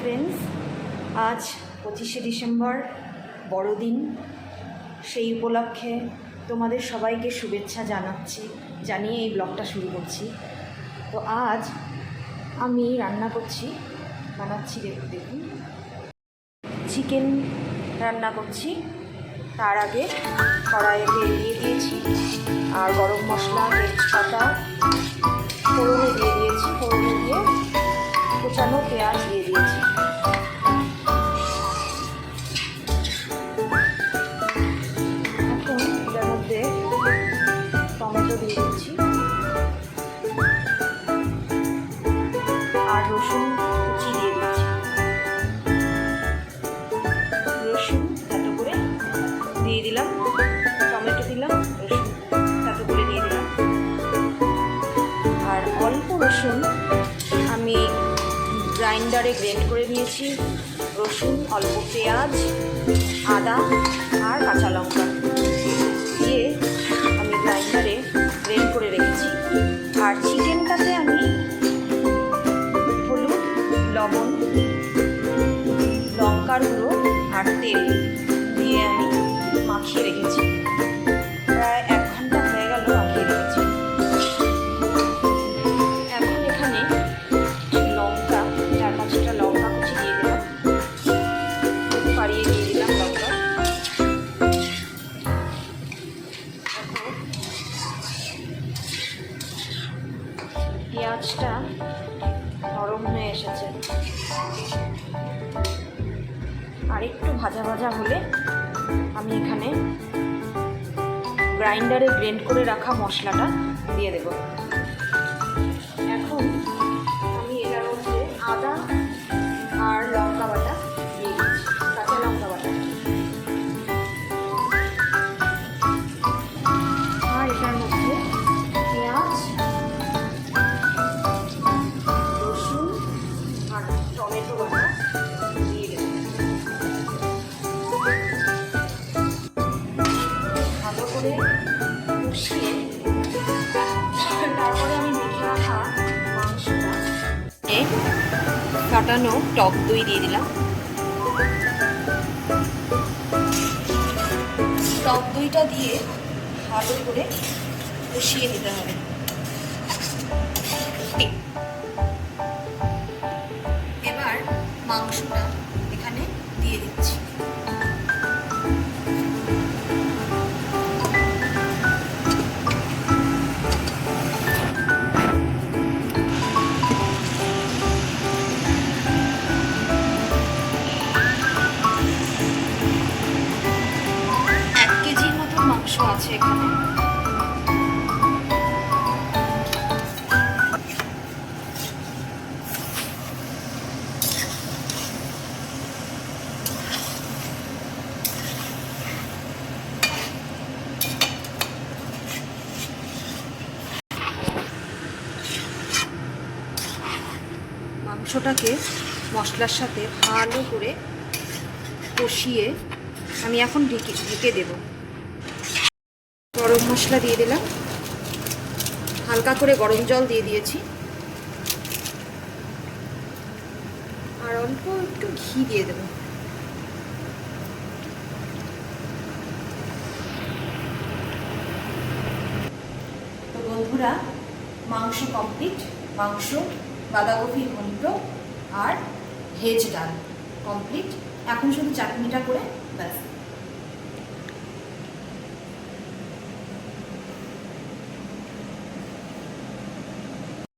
Friends, আজ 25শে December বড়দিন। সেই উপলক্ষে তোমাদের সবাইকে শুভেচ্ছা জানিয়ে এই ব্লগটা শুরু করছি। তো আজ আমি বানাচ্ছি দেখুন চিকেন রান্না করছি। তার আগে কড়াইয়ে তেল দিয়ে দিয়েছি আর গরম মশলা, তেজপাতা ফোড়নে দিয়ে দিয়েছি। ফোড়নে দিয়ে কুচানো পেঁয়াজ দিয়ে দিয়েছি। এখন এটার মধ্যে টমেটো দিয়ে দিচ্ছি আর রসুন কুচি দিয়ে দিচ্ছি। রসুন এত করে দিয়ে দিলাম, টমেটো দিলাম, রসুন এত করে দিয়ে দিলাম। আর অল্প রসুন আমি গ্রাইন্ডারে গ্রেন্ড করে নিয়েছি। রসুন, অল্প পেঁয়াজ, আদা আর কাঁচা লঙ্কা দিয়ে আমি গ্রাইন্ডারে গ্রেন্ড করে রেখেছি। আর চিকেনটাতে আমি হলুদ, লবণ, লঙ্কার গুঁড়ো আর তেল দিয়ে আমি মাখিয়ে রেখেছি। প্রায় 1 ঘন্টা হয়ে গেল মাখিয়ে রেখেছি। এখন এখানে লঙ্কা, 4-5টা লঙ্কা কুচি দিয়ে দিলাম, পাড়িয়ে দিয়ে দিলাম লঙ্কা। পেঁয়াজটা নরম হয়ে এসেছে, আর একটু ভাজা ভাজা হলে আমি এখানে গ্রাইন্ডারে গ্রেন্ড করে রাখা মশলাটা দিয়ে দেব। এখন আমি এটার মধ্যে আদা আর লঙ্কা বাটা দিয়ে দিচ্ছি, কাঁচা লঙ্কা বাটা। আর এটার মধ্যে পেঁয়াজ, রসুন আর টমেটো বাটা দিয়ে দেব। ভালো করে কষিয়ে তারপরে আমি মেখে রাখা মাংসটা কাটানো টক দই দিয়ে দিলাম। টক দইটা দিয়ে ভালো করে কষিয়ে নিতে হবে। এবার মাংসটা এখানে দিয়ে দিচ্ছি। মাংস আছে এখানে। মাংসটাকে মশলার সাথে ভালো করে কষিয়ে আমি এখন ঢেকে দেব। গরম মশলা দিয়ে দিলাম, হালকা করে গরম জল দিয়ে দিয়েছি, আর অল্প একটু ঘি দিয়ে দেব। তো বন্ধুরা, মাংস কমপ্লিট। মাংস, বাঁধাকপির ঘন্ট আর ভেজ ডাল কমপ্লিট। এখন শুধু চাটনিটা করে ব্যাস।